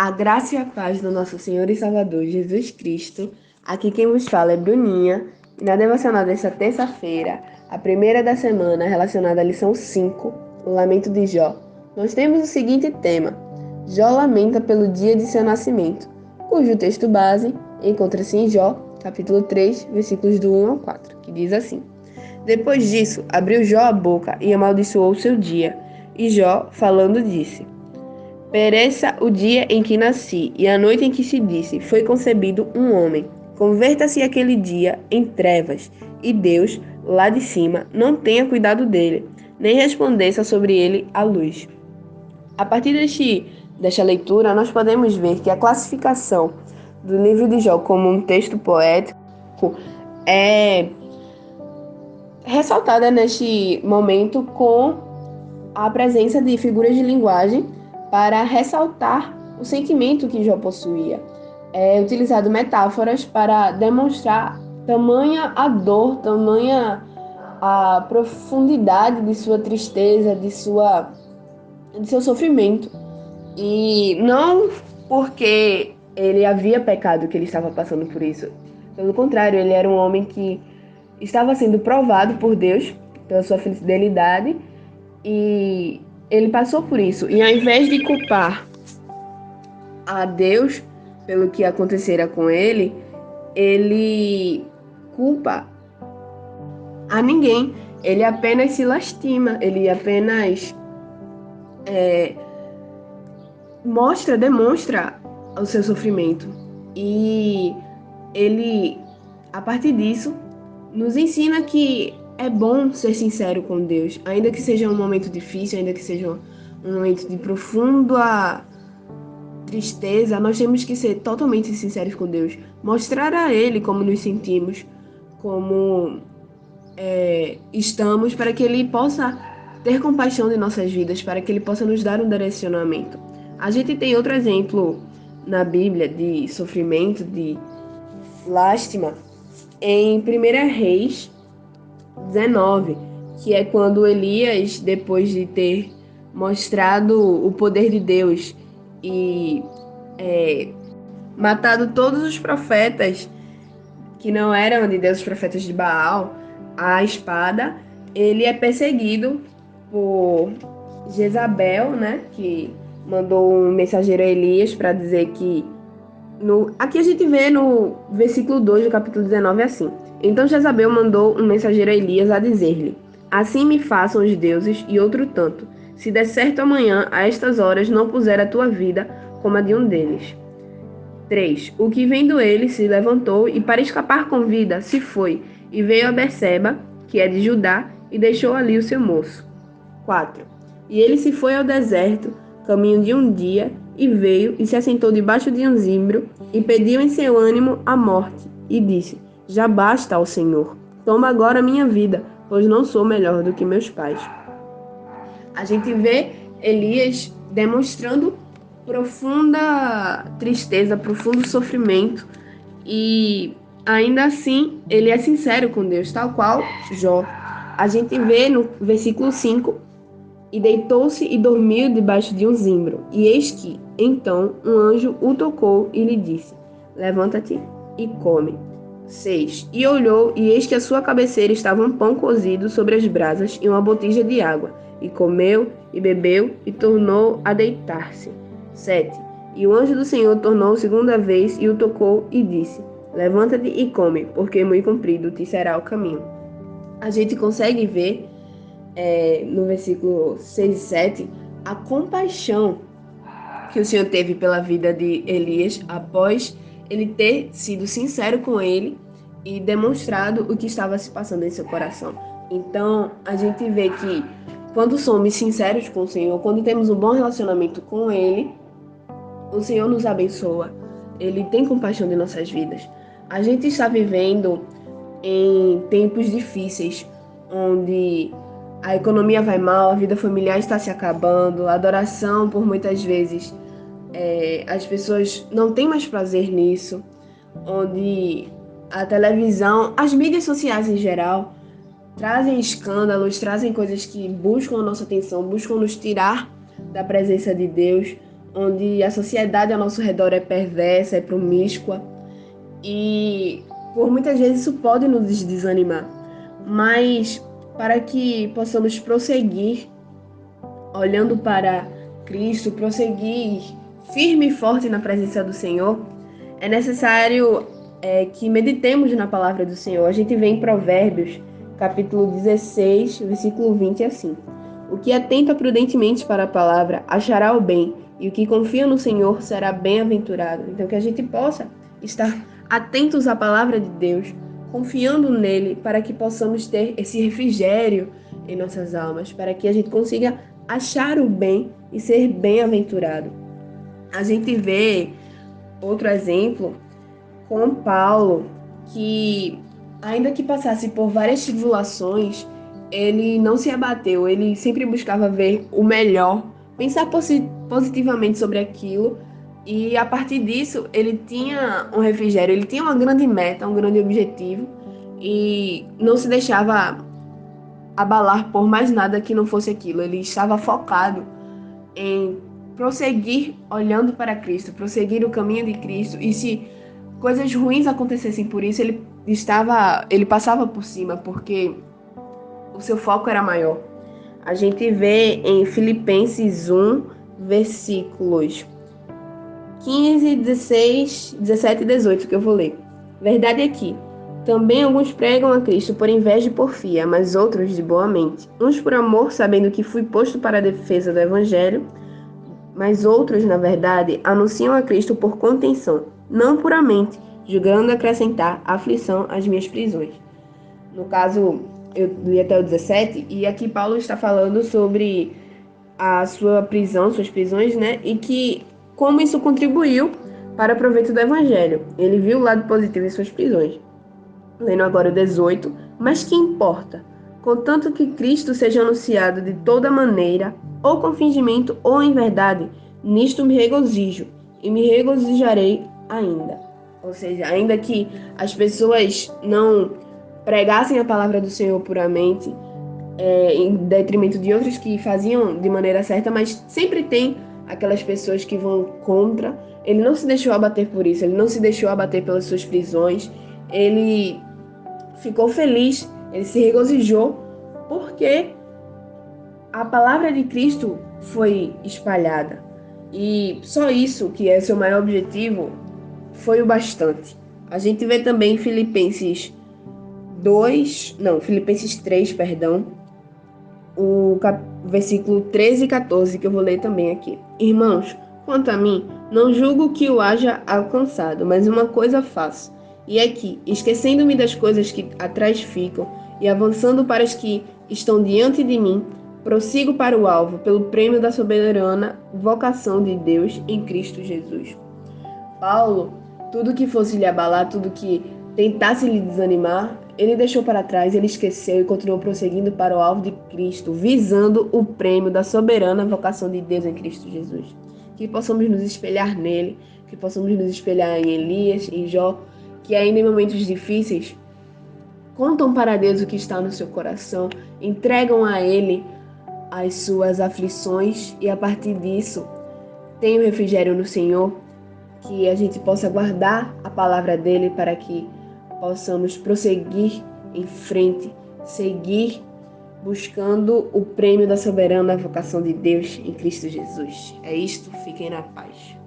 A graça e a paz do nosso Senhor e Salvador Jesus Cristo. Aqui quem vos fala é Bruninha. E na devocional desta terça-feira, a primeira da semana, relacionada à lição 5, o lamento de Jó, nós temos o seguinte tema: Jó lamenta pelo dia de seu nascimento, cujo texto base encontra-se em Jó, capítulo 3, versículos do 1 ao 4, que diz assim: Depois disso, abriu Jó a boca e amaldiçoou o seu dia. E Jó, falando, disse: Pereça o dia em que nasci, e a noite em que se disse, foi concebido um homem. Converta-se aquele dia em trevas, e Deus, lá de cima, não tenha cuidado dele, nem resplandeça sobre ele a luz. A partir desta leitura, nós podemos ver que a classificação do livro de Jó como um texto poético é ressaltada neste momento com a presença de figuras de linguagem para ressaltar o sentimento que Jó possuía. É utilizado metáforas para demonstrar tamanha a dor, tamanha a profundidade de sua tristeza, de seu sofrimento. E não porque ele havia pecado que ele estava passando por isso. Pelo contrário, ele era um homem que estava sendo provado por Deus pela sua fidelidade e ele passou por isso. E ao invés de culpar a Deus pelo que acontecera com ele, ele culpa a ninguém. Ele apenas se lastima, ele apenas demonstra o seu sofrimento. E ele, a partir disso, nos ensina que é bom ser sincero com Deus, ainda que seja um momento difícil, ainda que seja um momento de profunda tristeza, nós temos que ser totalmente sinceros com Deus, mostrar a Ele como nos sentimos, como estamos, para que Ele possa ter compaixão de nossas vidas, para que Ele possa nos dar um direcionamento. A gente tem outro exemplo na Bíblia de sofrimento, de lástima, em 1 Reis 19, que é quando Elias, depois de ter mostrado o poder de Deus e matado todos os profetas que não eram de Deus, os profetas de Baal, a espada, ele é perseguido por Jezabel, né, que mandou um mensageiro a Elias para dizer que aqui a gente vê no versículo 2 do capítulo 19 assim: Então Jezabel mandou um mensageiro a Elias a dizer-lhe: Assim me façam os deuses e outro tanto, se der certo amanhã, a estas horas, não puser a tua vida como a de um deles. 3. O que vendo ele se levantou e para escapar com vida se foi e veio a Berseba, que é de Judá, e deixou ali o seu moço. 4. E ele se foi ao deserto, caminho de um dia, e veio e se assentou debaixo de um zimbro e pediu em seu ânimo a morte e disse: Já basta ao Senhor, toma agora a minha vida, pois não sou melhor do que meus pais. A gente vê Elias demonstrando profunda tristeza, profundo sofrimento e ainda assim ele é sincero com Deus, tal qual Jó. A gente vê no versículo 5: E deitou-se e dormiu debaixo de um zimbro. E eis que, então, um anjo o tocou e lhe disse: Levanta-te e come. 6. E olhou, e eis que à sua cabeceira estava um pão cozido sobre as brasas e uma botija de água. E comeu, e bebeu, e tornou a deitar-se. 7. E o anjo do Senhor tornou segunda vez e o tocou e disse: Levanta-te e come, porque muito comprido te será o caminho. A gente consegue ver no versículo 6 e 7, a compaixão que o Senhor teve pela vida de Elias após ele ter sido sincero com ele e demonstrado o que estava se passando em seu coração. Então, a gente vê que quando somos sinceros com o Senhor, quando temos um bom relacionamento com Ele, o Senhor nos abençoa. Ele tem compaixão de nossas vidas. A gente está vivendo em tempos difíceis, onde a economia vai mal, a vida familiar está se acabando, a adoração, por muitas vezes, as pessoas não têm mais prazer nisso, onde a televisão, as mídias sociais em geral, trazem escândalos, trazem coisas que buscam a nossa atenção, buscam nos tirar da presença de Deus, onde a sociedade ao nosso redor é perversa, é promíscua e por muitas vezes isso pode nos desanimar. Mas para que possamos prosseguir olhando para Cristo, prosseguir firme e forte na presença do Senhor, é necessário que meditemos na palavra do Senhor. A gente vê em Provérbios, capítulo 16, versículo 20, assim: o que atenta prudentemente para a palavra achará o bem, e o que confia no Senhor será bem-aventurado. Então, que a gente possa estar atentos à palavra de Deus, confiando nele, para que possamos ter esse refrigério em nossas almas, para que a gente consiga achar o bem e ser bem-aventurado. A gente vê outro exemplo com Paulo, que ainda que passasse por várias tribulações, ele não se abateu, ele sempre buscava ver o melhor, pensar positivamente sobre aquilo, e a partir disso ele tinha um refrigério, ele tinha uma grande meta, um grande objetivo, e não se deixava abalar por mais nada que não fosse aquilo. Ele estava focado em prosseguir olhando para Cristo, prosseguir o caminho de Cristo, e se coisas ruins acontecessem por isso, ele passava por cima, porque o seu foco era maior. A gente vê em Filipenses 1, versículos 15, 16, 17 e 18, que eu vou ler. Verdade é que também alguns pregam a Cristo por inveja e porfia, mas outros de boa mente. Uns por amor, sabendo que fui posto para a defesa do Evangelho, mas outros, na verdade, anunciam a Cristo por contenção, não puramente, julgando acrescentar aflição às minhas prisões. No caso, eu li até o 17, e aqui Paulo está falando sobre a sua prisão, suas prisões, né? E que como isso contribuiu para o proveito do Evangelho. Ele viu o lado positivo em suas prisões. Lendo agora o 18, mas que importa? Contanto que Cristo seja anunciado de toda maneira, ou com fingimento ou em verdade, nisto me regozijo, e me regozijarei ainda. Ou seja, ainda que as pessoas não pregassem a palavra do Senhor puramente, em detrimento de outros que faziam de maneira certa, mas sempre tem aquelas pessoas que vão contra. Ele não se deixou abater por isso, ele não se deixou abater pelas suas prisões, ele ficou feliz, ele se regozijou, porque a palavra de Cristo foi espalhada. E só isso, que é seu maior objetivo, foi o bastante. A gente vê também Filipenses 3, perdão, versículo 13 e 14, que eu vou ler também aqui. Irmãos, quanto a mim, não julgo que o haja alcançado, mas uma coisa faço, e é que, esquecendo-me das coisas que atrás ficam e avançando para as que estão diante de mim, prossigo para o alvo, pelo prêmio da soberana vocação de Deus em Cristo Jesus. Paulo, tudo que fosse lhe abalar, tudo que tentasse lhe desanimar, ele deixou para trás, ele esqueceu e continuou prosseguindo para o alvo de Cristo, visando o prêmio da soberana vocação de Deus em Cristo Jesus. Que possamos nos espelhar nele, que possamos nos espelhar em Elias, em Jó, que ainda em momentos difíceis contam para Deus o que está no seu coração, entregam a ele as suas aflições e a partir disso tem o refrigério no Senhor, que a gente possa guardar a palavra dele para que possamos prosseguir em frente, seguir buscando o prêmio da soberana vocação de Deus em Cristo Jesus. É isto, fiquem na paz.